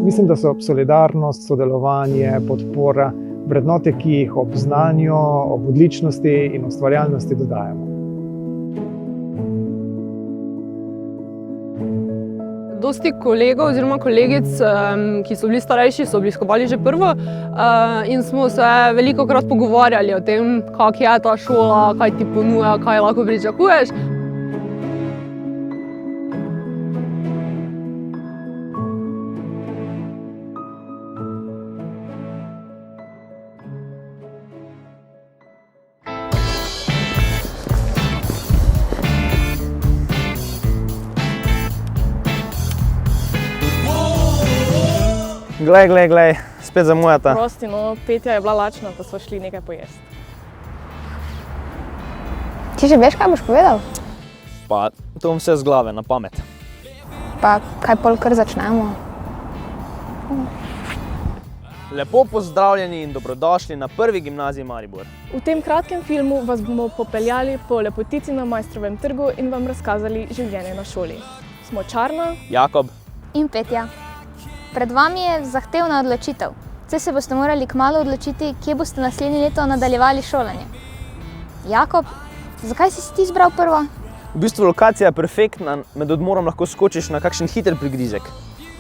Mislim, da so solidarnost, sodelovanje, podpora vrednote, ki jih ob znanju, ob odličnosti in ustvarjalnosti dodajamo. Dosti kolegov oziroma kolegic, ki so bili starejši, so obiskovali že prvo in smo se velikokrat pogovarjali o tem, kak je ta šola, kaj ti ponuja, kaj lahko pričakuješ. Glej, spet zamujata. Prosti, no, Petja je bila lačna, pa smo šli nekaj pojesti. Ti že veš, kaj boš povedal? Pa to bom vse z glave, na pamet. Pa kaj pol kar začnemo? Lepo pozdravljeni in dobrodošli na Prvi gimnaziji Maribor. V tem kratkem filmu vas bomo popeljali po lepotici na Maistrovem trgu in vam razkazali življenje na šoli. Smo Čarna, Jakob in Petja. Pred vami je zahtevna odločitev. Saj se boste morali kmalu odločiti, kje boste naslednje leto nadaljevali šolanje. Jakob, zakaj si ti izbral prvo? V bistvu lokacija je perfektna, med odmorom lahko skočiš na kakšen hiter prigrizek.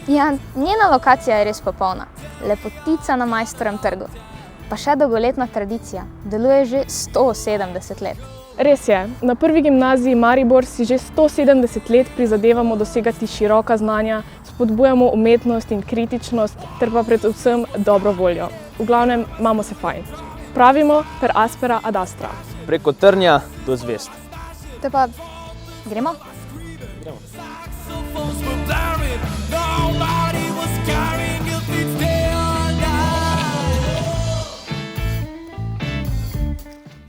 Ja, njena lokacija je res popolna. Lepotica na Maistrovem trgu. Pa še dolgoletna tradicija. Deluje že 170 let. res je, na Prvi gimnaziji Maribor si že 170 let prizadevamo dosegati široka znanja, spodbujamo umetnost in kritičnost ter pa predvsem dobro voljo. V glavnem, imamo se fajn. Pravimo per aspera ad astra. Preko trnja do zvezd. Te pa, gremo?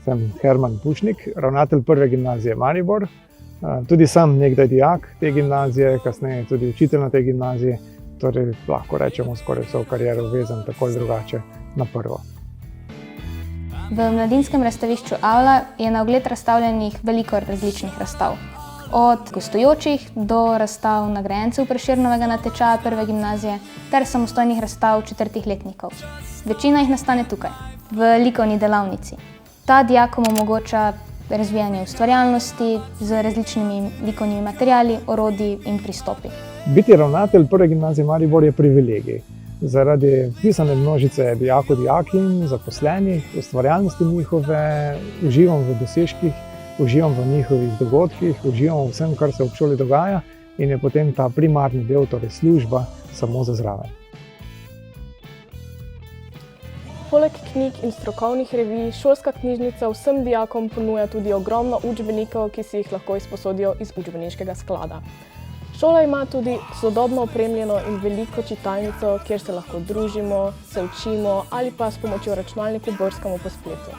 Sem Herman Pušnik, ravnatelj Prve gimnazije Maribor. Tudi sam nekdaj dijak te gimnazije, kasneje tudi učitelj na tej gimnaziji, torej lahko rečemo skoraj vso kariero vezan tako ali drugače na prvo. V mladinskem razstavišču Avla je na ogled razstavljenih veliko različnih razstav. Od gostujočih do razstav nagrajencev Prešernovega natečaja Prve gimnazije ter samostojnih razstav četrtih letnikov. Večina jih nastane tukaj, v likovni delavnici. Ta dijakom omogoča razvijanje ustvarjalnosti z različnimi likovnimi materiali, orodji in pristopi. Biti ravnatelj Prve gimnazije Maribor je privilegij. Zaradi pisane množice dijakov, dijakinj, zaposlenih, ustvarjalnosti njihove, uživam v dosežkih, uživam v njihovih dogodkih, uživam v vsem, kar se v šoli dogaja in je potem ta primarni del, torej služba, samo za zraven. Poleg knjig in strokovnih revij, šolska knjižnica vsem dijakom ponuja tudi ogromno učbenikov, ki si jih lahko izposodijo iz učbeniškega sklada. Šola ima tudi sodobno opremljeno in veliko čitalnico, kjer se lahko družimo, se učimo ali pa s pomočjo računalnika brskamo po spletu.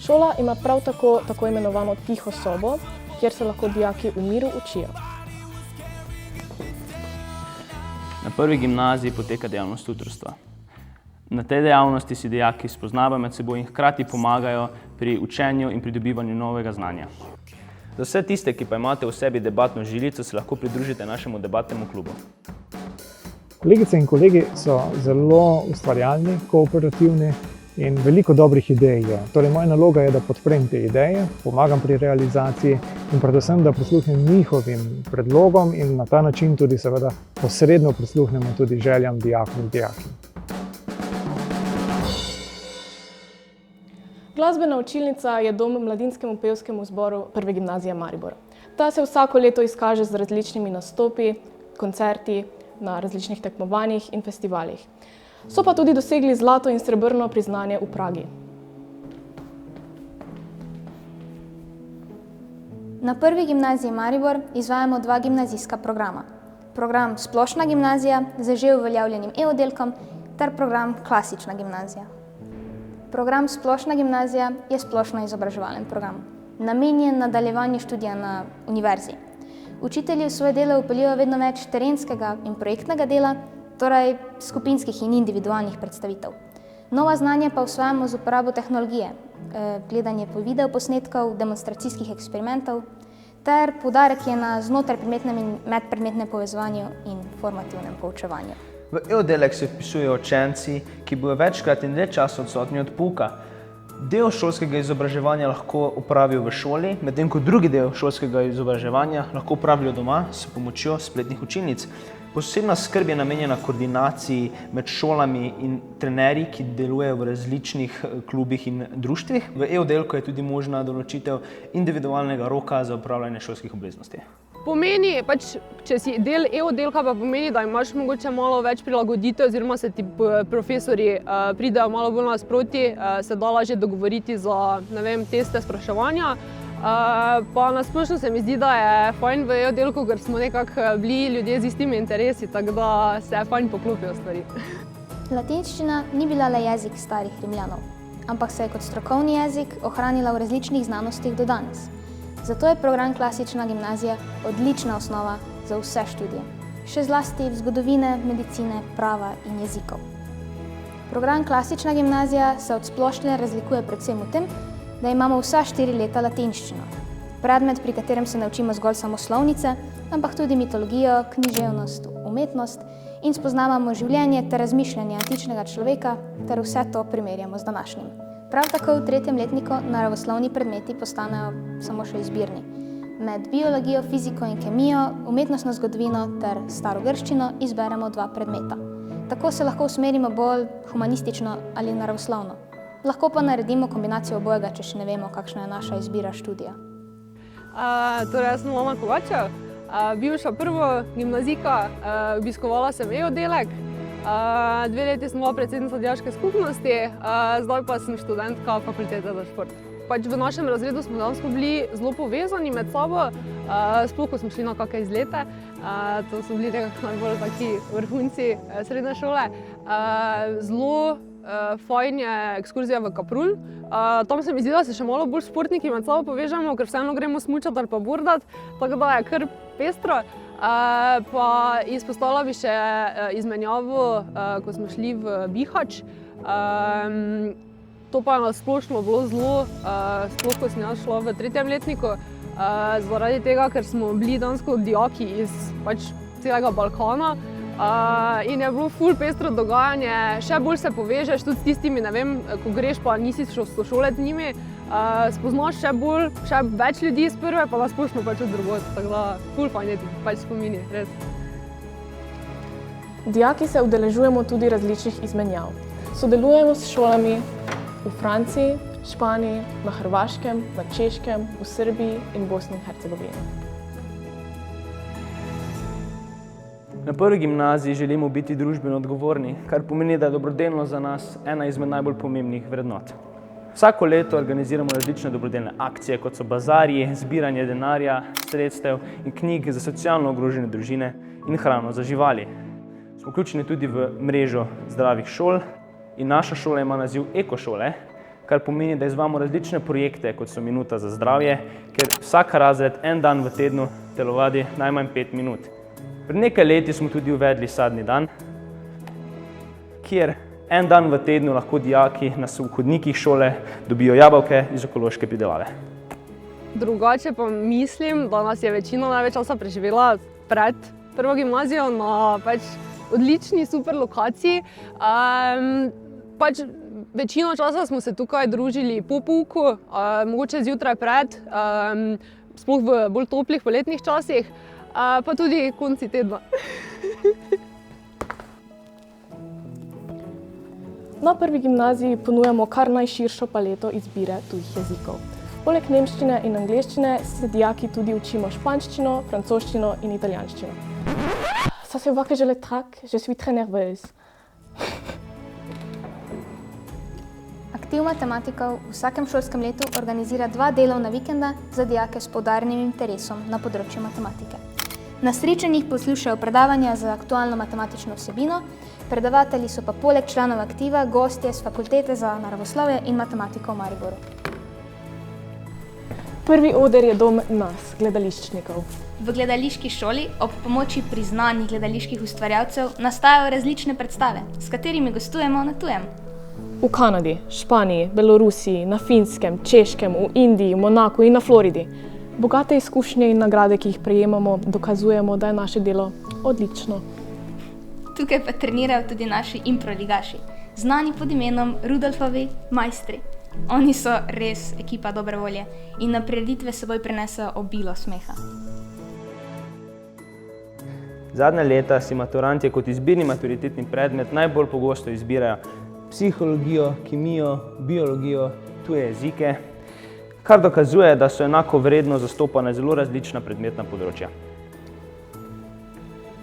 Šola ima prav tako imenovano tiho sobo, kjer se lahko dijaki v miru učijo. Na Prvi gimnaziji poteka dejavnost tutorstva. Na tej dejavnosti si dijaki spoznavajo med seboj in hkrati pomagajo pri učenju in pridobivanju novega znanja. Za vse tiste, ki pa imate v sebi debatno žilico, se lahko pridružite našemu debatnemu klubu. Kolegice in kolegi so zelo ustvarjalni, kooperativni in veliko dobrih idej je. Torej, moja naloga je, da podprem te ideje, pomagam pri realizaciji in predvsem, da prisluhnem njihovim predlogom in na ta način tudi seveda posredno prisluhnemo tudi željam dijakov in dijakinj. Glasbena učilnica je dom mladinskemu pevskemu zboru Prve gimnazije Maribor. Ta se vsako leto izkaže z različnimi nastopi, koncerti na različnih tekmovanjih in festivalih. So pa tudi dosegli zlato in srebrno priznanje v Pragi. Na Prvi gimnaziji Maribor izvajamo dva gimnazijska programa. Program Splošna gimnazija z že uveljavljenim e-oddelkom ter program Klasična gimnazija. Program Splošna gimnazija je splošno izobraževalen program, namenjen nadaljevanju študija na univerzi. Učitelji v svoje delo vpeljujejo vedno več terenskega in projektnega dela, torej skupinskih in individualnih predstavitev. Nova znanja pa usvajamo z uporabo tehnologije, gledanje po videoposnetkov, demonstracijskih eksperimentov, ter poudarek je na znotrajpredmetnem in medpredmetnem povezovanju in formativnem poučevanju. V E-oddelek se vpisujejo učenci, ki bodo večkrat in dlje časa odsotni od pouka. Del šolskega izobraževanja lahko opravijo v šoli, medtem ko drugi del šolskega izobraževanja lahko opravijo doma s pomočjo spletnih učilnic. Posebna skrb je namenjena koordinaciji med šolami in trenerji, ki delujejo v različnih klubih in društvih. V E-oddelku je tudi možna določitev individualnega roka za opravljanje šolskih obveznosti. Pomeni, če si del E-oddelka, pa pomeni, da imaš mogoče malo več prilagoditev, oziroma se ti profesorji pridejo malo bolj nasproti, se da lažje dogovoriti za, teste, spraševanja. Pa nasplošno se mi zdi, da je fajn v E-oddelku, ker smo nekako bili ljudje z istimi interesi, tako da se fajn poklopijo stvari. Latinščina ni bila le jezik starih Rimljanov, ampak se je kot strokovni jezik ohranila v različnih znanostih do danes. Zato je program Klasična gimnazija odlična osnova za vse študije, še zlasti zgodovine, medicine, prava in jezikov. Program Klasična gimnazija se od splošne razlikuje predvsem v tem, da imamo vsa 4 leta latinščino, predmet, pri katerem se naučimo zgolj samo slovnice, ampak tudi mitologijo, književnost, umetnost in spoznavamo življenje ter razmišljanje antičnega človeka ter vse to primerjamo z današnjim. Prav tako v 3. letniku naravoslovni predmeti postanejo samo še izbirni. Med biologijo, fiziko in kemijo, umetnostno zgodovino ter starogrščino izberemo 2 predmeta. Tako se lahko usmerimo bolj humanistično ali naravoslovno. Lahko pa naredimo kombinacijo obojega, če še ne vemo, kakšna je naša izbira študija. Jaz sem Lana Kovačev, bivša prvo gimnazijka, obiskovala sem E-oddelek. 2 leti sem bila predsednica dijaške skupnosti, zdaj pa sem študentka fakultete za šport. V našem razredu smo dejansko bili zelo povezani med sabo, sploh ko smo šli na kakšne izlete. To so bili nekako najbolj taki vrhunci srednje šole. Zelo fajn je ekskurzija v Kaprun. Tam se mi zdi, da se še malo bolj športniki med sabo povežemo, ker vseeno gremo smučat ali pa bordat, tako da je kar pestro. Pa izpostavila bi še izmenjavo, ko smo šli v Bihać. To pa je nasplošno bilo zelo, sploh ko sem jaz šla v 3. letniku, zaradi tega, ker smo bili dejansko dijaki iz celega Balkana. In je bilo ful pestro dogajanje, še bolj se povežeš tudi s tistimi, ko greš pa nisi sošolec z njimi, spoznaš še več ljudi iz prve, pa nasplošno tudi drugod, tako da ful fajn je ti spomini, res. Dijaki se udeležujemo tudi različnih izmenjav. Sodelujemo s šolami v Franciji, Španiji, na Hrvaškem, na Češkem, v Srbiji in Bosni in Hercegovini. Na prvi gimnaziji želimo biti družbeno odgovorni, kar pomeni, da je dobrodelnost za nas ena izmed najbolj pomembnih vrednot. Vsako leto organiziramo različne dobrodelne akcije, kot so bazarji, zbiranje denarja, sredstev in knjig za socialno ogrožene družine in hrano za živali. Smo vključeni tudi v mrežo zdravih šol in naša šola ima naziv Ekošole, kar pomeni, da izvajamo različne projekte, kot so Minuta za zdravje, kjer vsak razred en dan v tednu telovadi najmanj 5 minut. Pred nekaj leti smo tudi uvedli sadni dan, kjer en dan v tednu lahko dijaki na hodnikih šole dobijo jabolke iz ekološke pridelave. Drugače pa mislim, da nas je večina največ časa preživela pred prvo gimnazijo na odlični, super lokaciji. Večino časa smo se tukaj družili po pouku, mogoče zjutraj pred, sploh v bolj toplih poletnih časih, pa tudi konci tedna. Na prvi gimnaziji ponujamo kar najširšo paleto izbire tujih jezikov. Poleg nemščine in angleščine se dijaki tudi učimo španščino, francoščino in italijanščino. Ça se voit que je le traque, je suis très nerveuse. Aktiv matematikov v vsakem šolskem letu organizira 2 delovna vikenda za dijake s poudarjenim interesom na področju matematike. Na srečanjih poslušajo predavanja za aktualno matematično vsebino, predavatelji so pa poleg članov aktiva gostje s Fakultete za naravoslovje in matematiko v Mariboru. Prvi oder je dom nas, gledališčnikov. V gledališki šoli ob pomoči priznanih gledaliških ustvarjalcev nastajajo različne predstave, s katerimi gostujemo na tujem. V Kanadi, Španiji, Belorusiji, na Finskem, Češkem, v Indiji, Monaku in na Floridi. Bogate izkušnje in nagrade, ki jih prejemamo, dokazujemo, da je naše delo odlično. Tukaj pa trenirajo tudi naši improligaši, znani pod imenom Rudolfovi majstri. Oni so res ekipa dobre volje in na prireditve s seboj prinesejo obilo smeha. Zadnja leta si maturantje kot izbirni maturitetni predmet najbolj pogosto izbirajo psihologijo, kemijo, biologijo, tuje jezike, kar dokazuje, da so enako vredno zastopane zelo različna predmetna področja.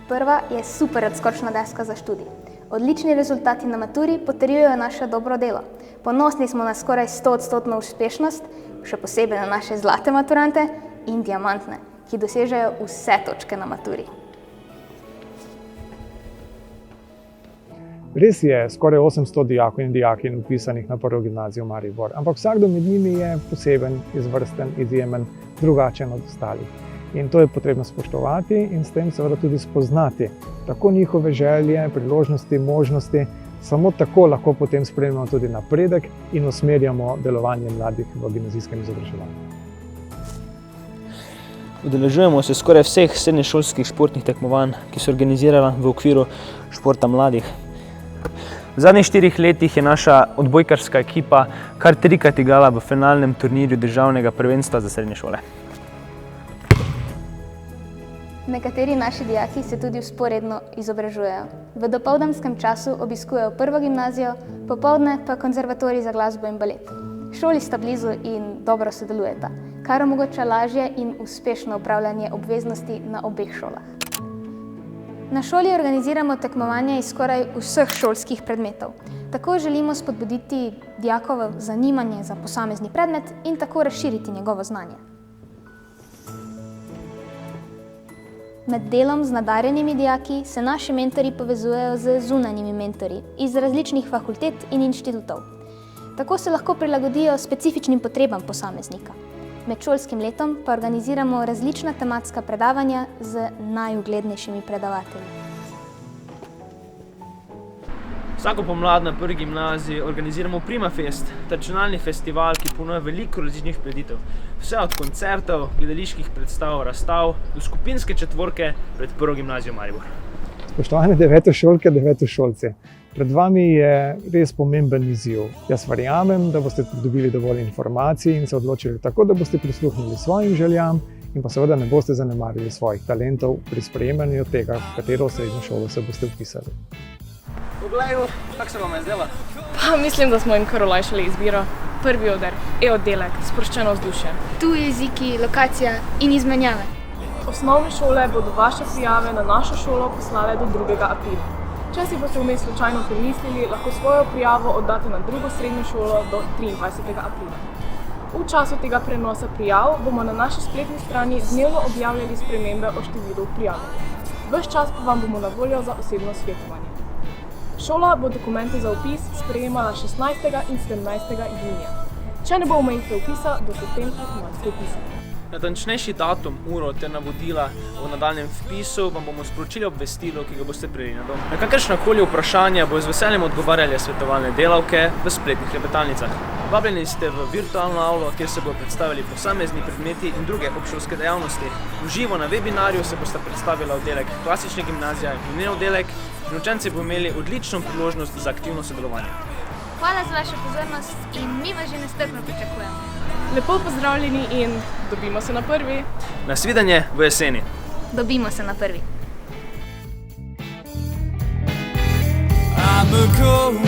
Prva je super odskočna deska za študij. Odlični rezultati na maturi potrjujejo naše dobro delo. Ponosni smo na skoraj 100% uspešnost, še posebej na naše zlate maturante in diamantne, ki dosežejo vse točke na maturi. Res je skoraj 800 dijakov in dijakinj vpisanih na Prvo gimnazijo Maribor, ampak vsakdo med njimi je poseben, izvrsten, izjemen, drugačen od ostalih. In to je potrebno spoštovati in s tem seveda tudi spoznati tako njihove želje, priložnosti, možnosti. Samo tako lahko potem spremljamo tudi napredek in usmerjamo delovanje mladih v gimnazijskem izobraževanju. Udeležujemo se skoraj vseh srednješolskih športnih tekmovanj, ki so organizirana v okviru športa mladih. V zadnjih 4 letih je naša odbojkarska ekipa kar 3-krat igrala v finalnem turnirju državnega prvenstva za srednje šole. Nekateri naši dijaki se tudi vzporedno izobražujejo. V dopoldanskem času obiskujejo Prvo gimnazijo, popoldne pa konzervatorij za glasbo in balet. Šoli sta blizu in dobro sodelujeta, kar omogoča lažje in uspešno upravljanje obveznosti na obeh šolah. Na šoli organiziramo tekmovanja iz skoraj vseh šolskih predmetov. Tako želimo spodbuditi dijakovo zanimanje za posamezni predmet in tako razširiti njegovo znanje. Med delom z nadarjenimi dijaki se naši mentorji povezujejo z zunanjimi mentorji iz različnih fakultet in inštitutov. Tako se lahko prilagodijo specifičnim potrebam posameznika. Med šolskim letom pa organiziramo različna tematska predavanja z najuglednejšimi predavatelji. Vsako pomlad na Prvi gimnaziji organiziramo Primafest, tradicionalni festival, ki ponuja veliko različnih prireditev. Vse od koncertov, gledaliških predstav, razstav do skupinske četvorke pred Prvo gimnazijo Maribor. Spoštovane devetošolke, devetošolci, pred vami je res pomemben izziv. Jaz verjamem, da boste pridobili dovolj informacij in se odločili tako, da boste prisluhnili svojim željam in pa seveda ne boste zanemarili svojih talentov pri sprejemanju tega, v katero srednjo šolo se boste vpisali. Poglejmo, kako se vam je zdelo? Pa mislim, da smo jim kar olajšali izbiro. Prvi oder, e-oddelek, sproščeno vzdušje. Tuji jeziki, lokacija in izmenjave. Osnovne šole bodo vaše prijave na našo šolo poslale do 2. aprila. Če si boste vmes slučajno premislili, lahko svojo prijavo oddate na drugo srednjo šolo do 23. aprila. V času tega prenosa prijav bomo na naši spletni strani dnevno objavljali spremembe o številu prijave. Ves čas pa vam bomo na voljo za osebno svetovanje. Šola bo dokumente za vpis sprejemala 16. in 17. junija. Če ne bo omejitve vpisa, boste s tem avtomatsko vpisani. Natančnejši datum, uro ter navodila o nadaljnjem vpisu vam bomo sporočili obvestilo, ki ga boste prejeli na dom. Na kakršnakoli vprašanja bo z veseljem odgovarjali svetovalne delavke v spletnih klepetalnicah. Vabljeni ste v virtualno avlo, kjer se bodo predstavili posamezni predmeti in druge obšolske dejavnosti. V živo na webinarju se bosta predstavila oddelek klasične gimnazije in njen oddelek in učenci bodo imeli odlično priložnost za aktivno sodelovanje. Hvala za vašo pozornost in mi vas že nestrpno pričakujemo. Lepo pozdravljeni in dobimo se na prvi. Nasvidenje v jeseni. Dobimo se na prvi. I'm a